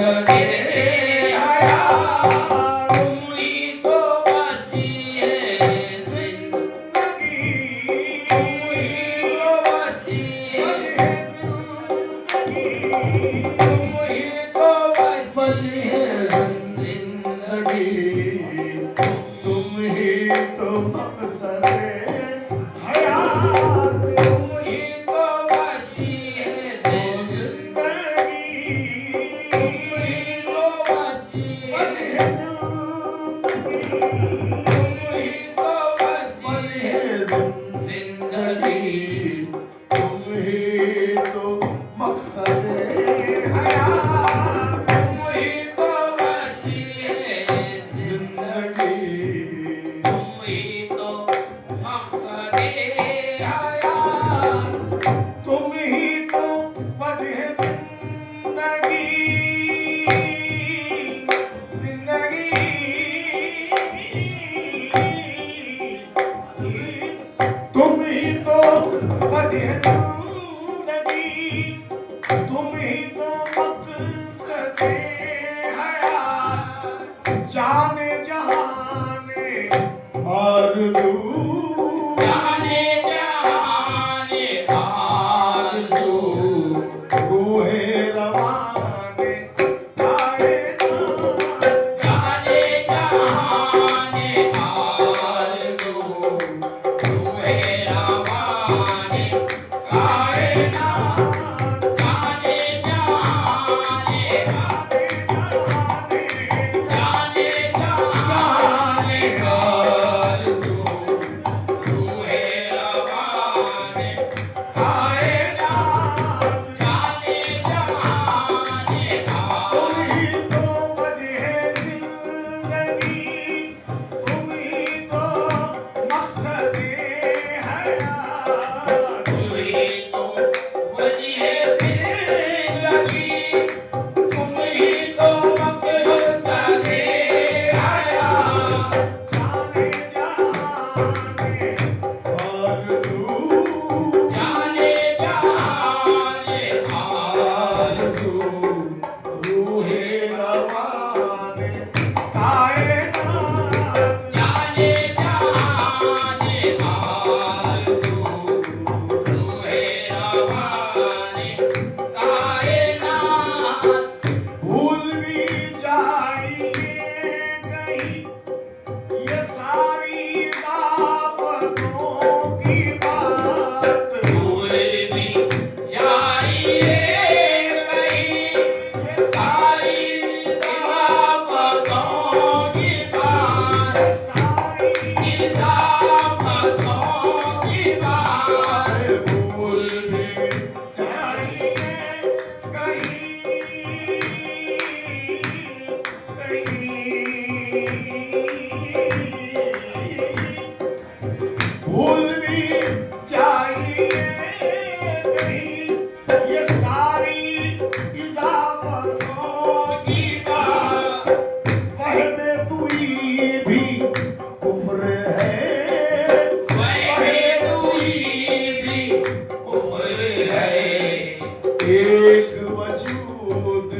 मकसद हया तुम ही तो बचिए जिंदगी तुम ही तो बचिए तुम ही तो बचिए जिंदगी तुम ही तो मकसद हयात तुम ही तो बचिए जिंदगी तुम ही तो बचिए तुम ही तो बचिए जिंदगी तुम ही तो मकसद हयात तुम ही तो बचिए जिंदगी तुम ही तो मकसद हयात तुम ही तो वजह जिंदगी तुम ही तो वजह जिंदगी तुम ही तो मकसद हयात जाने जहाने आरज़ू जाने जहाने आरज़ू रूहे रवाने कायनात जाने जहाने आरज़ू रूहे रवाने कायनात जाने जहाने जाने जहाने आरज़ू रूहे रवाने कायनात जाने जहाने तुम ही तो वजह जिंदगी तुम ही तो मकसद हयात तुम ही तो वजह जिंदगी तुम ही तो मकसद हयात जाने जहाने आरज़ू जाने जहाने आरज़ू रूहे रवाने कायनात जाने जहाने आरज़ू रूहे रवाने कायनात भूल भी जाएंगे कहीं ये सारी आफतों की बात भूल भी जाइए कहीं ये सारी आफतों की बात सारी आफतों की बात भूल भी जाइए भूल भी जाइए कहीं ये सारी इज़ाफ़तों की बात वहमे दुई भी कुफ्र है वहमे दुई भी कुफ्र है एक वजूद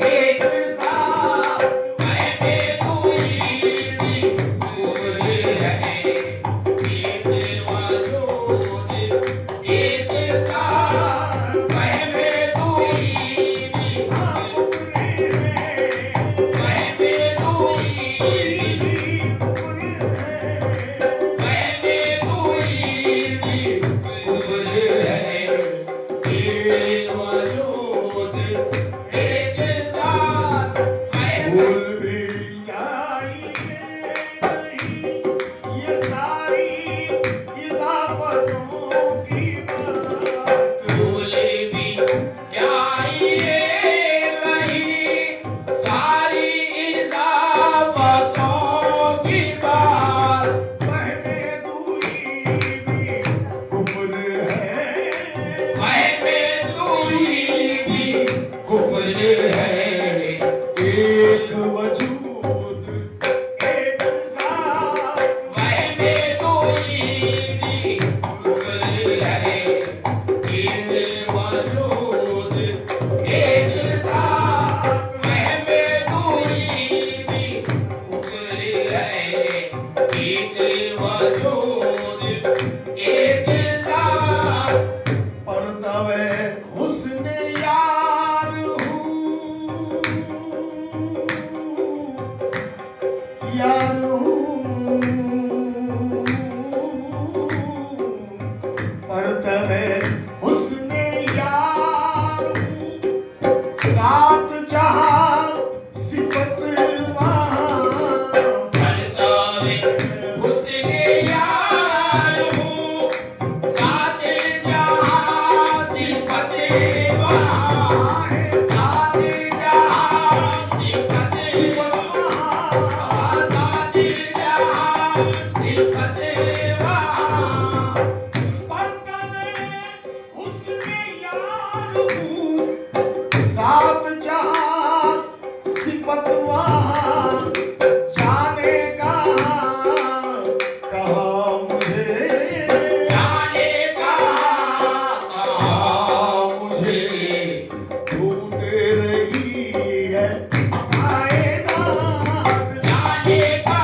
एक साथ वहमे दुई भी कुफ्र है एक वजूद एक साथ वहमे दुई भी कुफ्र है वहमे दुई भी कुफ्र है वहमे दुई भी कुफ्र है एक वजूद एक जात पर तवे हुस्न यार हूँ यार हूँ पर तवे हुस्न यार हूँ सात जहां सिफत सात जहां सिफत वहाँ जाने का कहा मुझे जाने का कहा मुझे ढूंढ रही है कायनात जाने का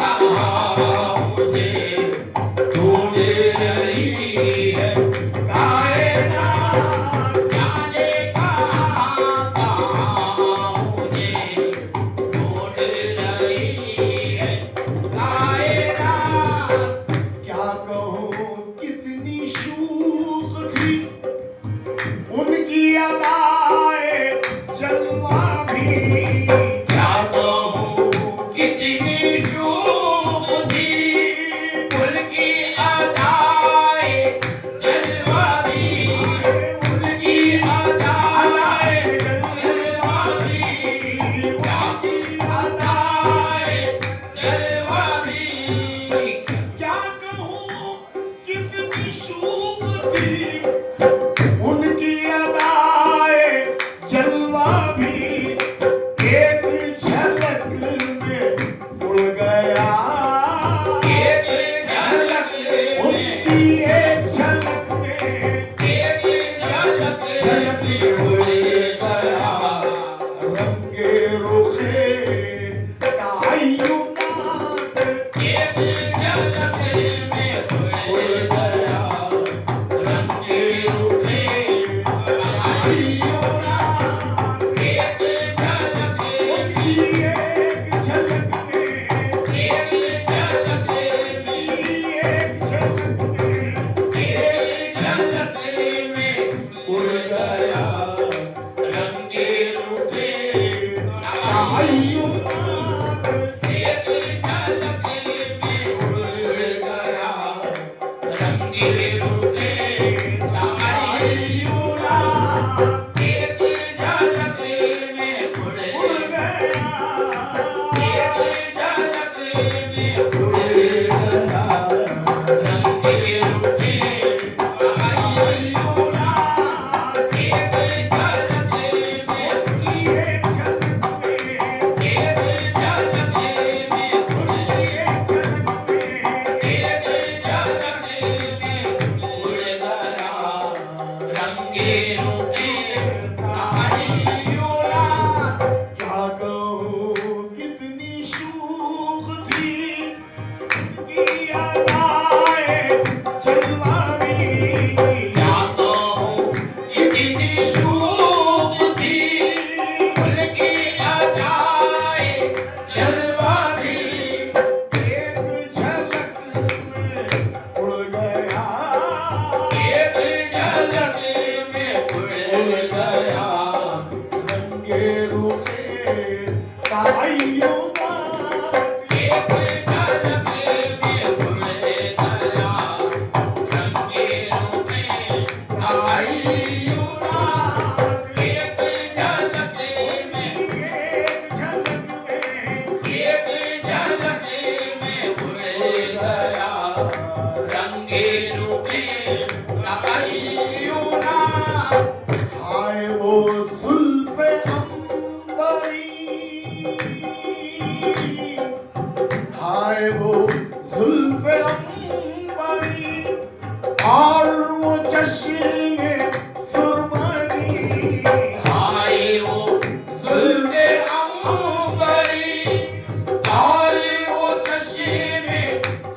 कहा मुझे ढूंढ रही है कायनात उनकी अदाए जलवा भी क्या कहूँ कितनी शूब थी उनकी अदाए जलवा भी उनकी अदाए जलवा भी उनकी अदाए जलवा भी क्या कहूँ कितनी शूब थी उनकी अदाए जलवा भी एक झलक में उड़ गया एक झलक उनकी एक झलक में झलक उड़ गया रंगे रुखे तायुनात एक झलक में उड़ गया रंगे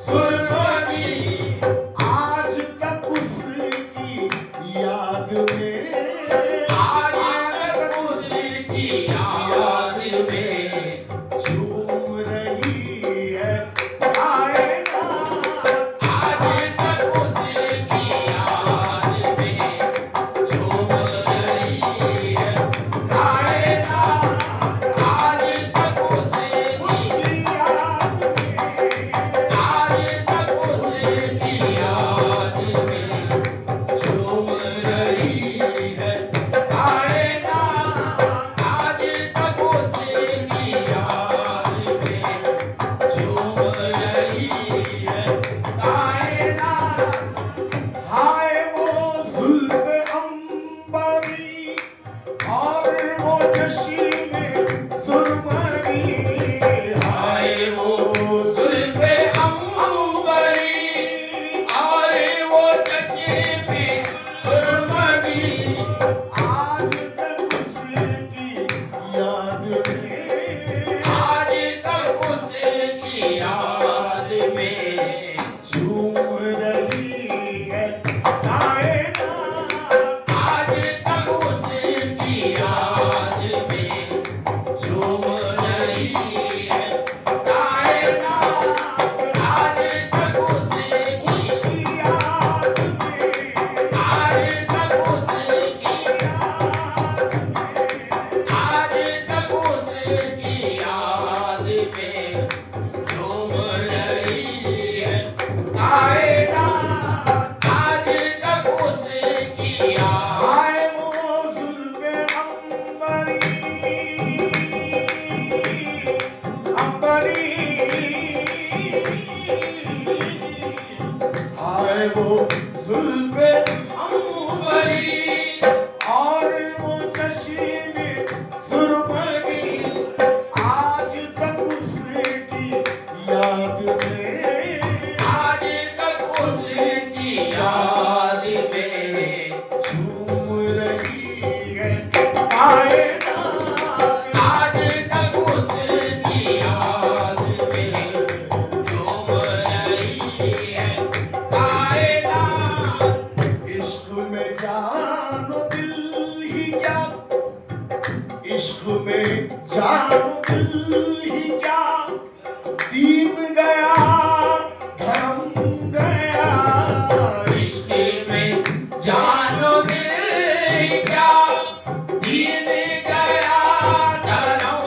सुर है वो जुल्फे अंबरी और वो चश्मे सुरमई, आज तक उसकी याद में, आज तक उसकी याद में झूम रही है कायनात। आज तक उसकी याद में झूम रही है कायनात। इश्क में जानो दिल ही क्या, इश्क में जानो दिल ही क्या, दीन गया धर्म गया। इश्क में जानो दिल क्या, दीन गया धर्म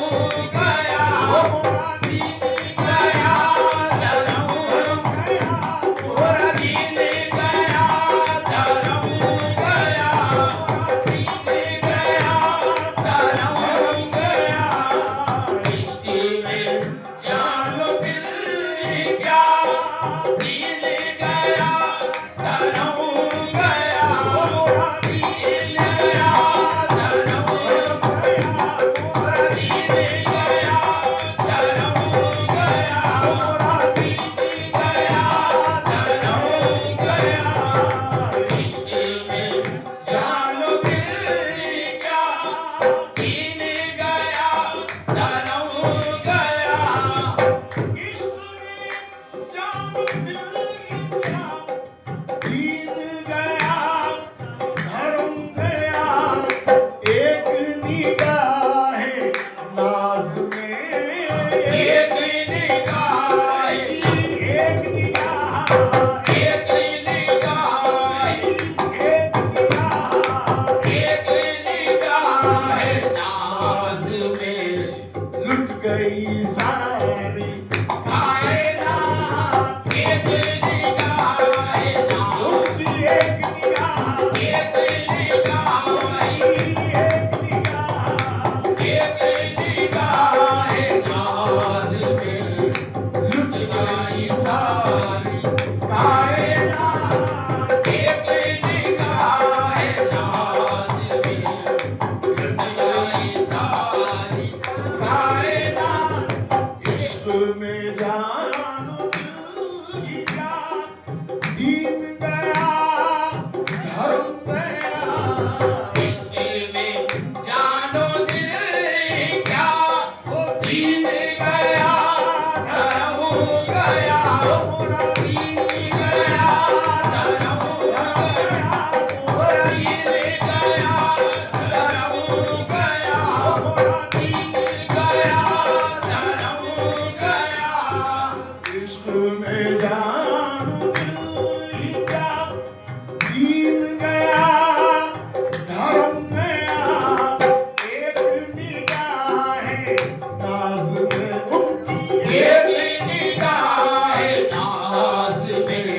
गया। मोरा दीन गया धर्म गया, मोरा दीन गया धर्म गया। मोरा दीन गया धर्म गया। गया। इश्क में जानो दिल क्या, दीन गया धर्म गया। मोरा दीन गया धर्म गया। मोरा दीन गया धर्म गया। मोरा दीन गया धर्म गया। इश्क में जानो दिल क्या, दीन गया धर्म गया। इश्क में जानो दिल क्या, दीन गया धर्म गया। एक निगाह नाज में, एक निगाह, एक निगाह, एक निगाह, एक निगाह एक निगाह नाज में लुट गई सारी कायनात। एक निगाह नाज, उनकी एक निगाह, एक निगाह, एक निगाह एक निगाह नाज में लुट गई सारी कायनात। एक निगाह नाज में लुट गई सारी कायनात। इश्क में जानो दिल ही क्या, दीन गया धर्म गया। इश्क में जानो दिल क्या, दीन गया धर्म गया। मोरा दीन गया धर्म गया। मोरा दीन गया धर्म गया। मोरा दीन गया धर्म गया। इश्क में जानो दिल ही क्या, दीन गया धर्म गया। एक निगाह नाज में उनकी एक निगाह नाज में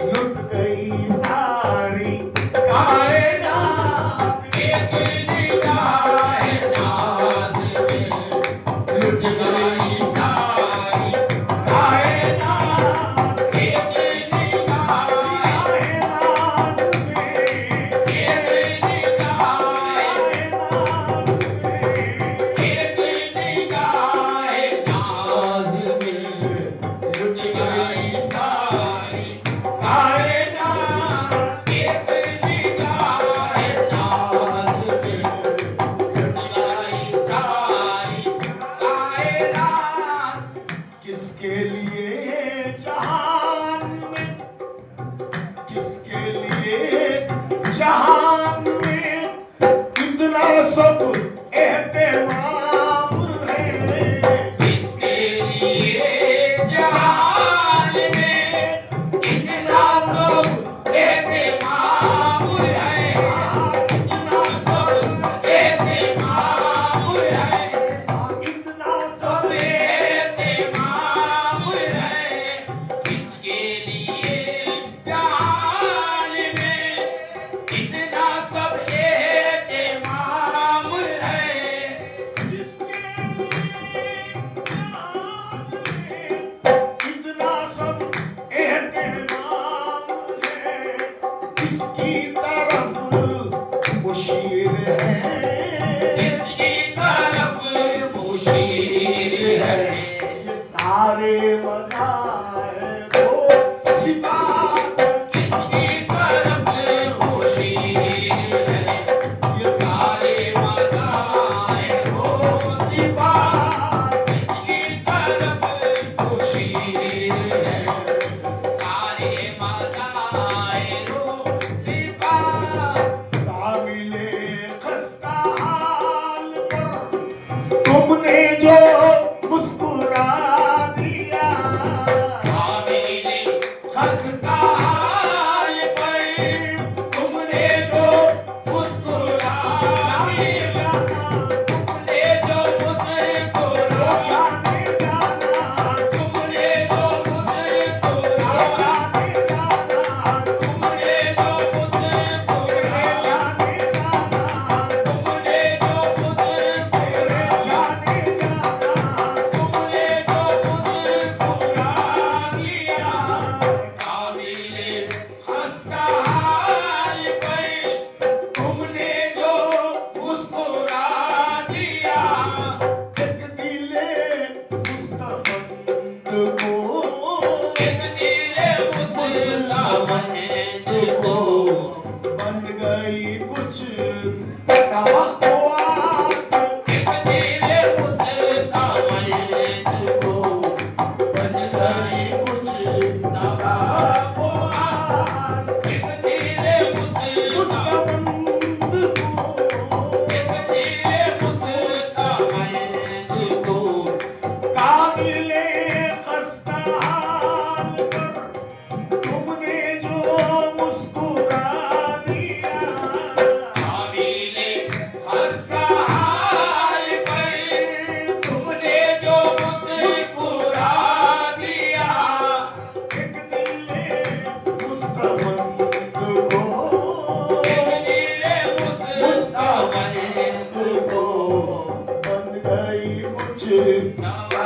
लुट गई सारी कायनात। एक निगाह नाज में लुट गई सारी कायनात। एक निगाह, कायनात में, एक निगाह, कायनात में। एक निगाह नाज में लुट गई सारी कायनात। एक निगाह नाज में लुट गई सारी कायनात। किसके लिए जहान में, किसके लिए जहान में इतना सब एहतमाम है। इसके लिए जहान में इतना सब एहतमाम है। इतना सब एहतमाम है। इतना सब एहतमाम है। इसके लिए जहान में इतना सब एहतमाम हाल पर तुमने जो मुस्कुरा दिया, तुमने जो मुस्कुरा, जाने जाना तुमने जो मुस्कुरा, जाने जाना तुमने जो मुस्कुरा, जाने जाना तुमने जो मुस्कुरा, जाने जाना तुमने जो मुस्कुरा दिया, काबिले हंसता हाल पर तुमने जो मुस्कुरा दिया, एक दिले मुस्तमंद को एक दिले मुस्तामंद को बन गई कुछ तवक्कुआत एक दिले मुस्तामंद को बन गई कुछ तवक्कुआत, एक दिले मुस्तामंद मुस्तमंद को एक दिले मुस्तामंद को काबिले खस्ता हाल पर तुमने जो मुस्कुरा दिया काबिले हंसता हाल पर तुमने जो मुस्कुरा दिया, एक दिले मुस्तमंद को एक दिले मुस्तामंद को बन गई कुछ नवा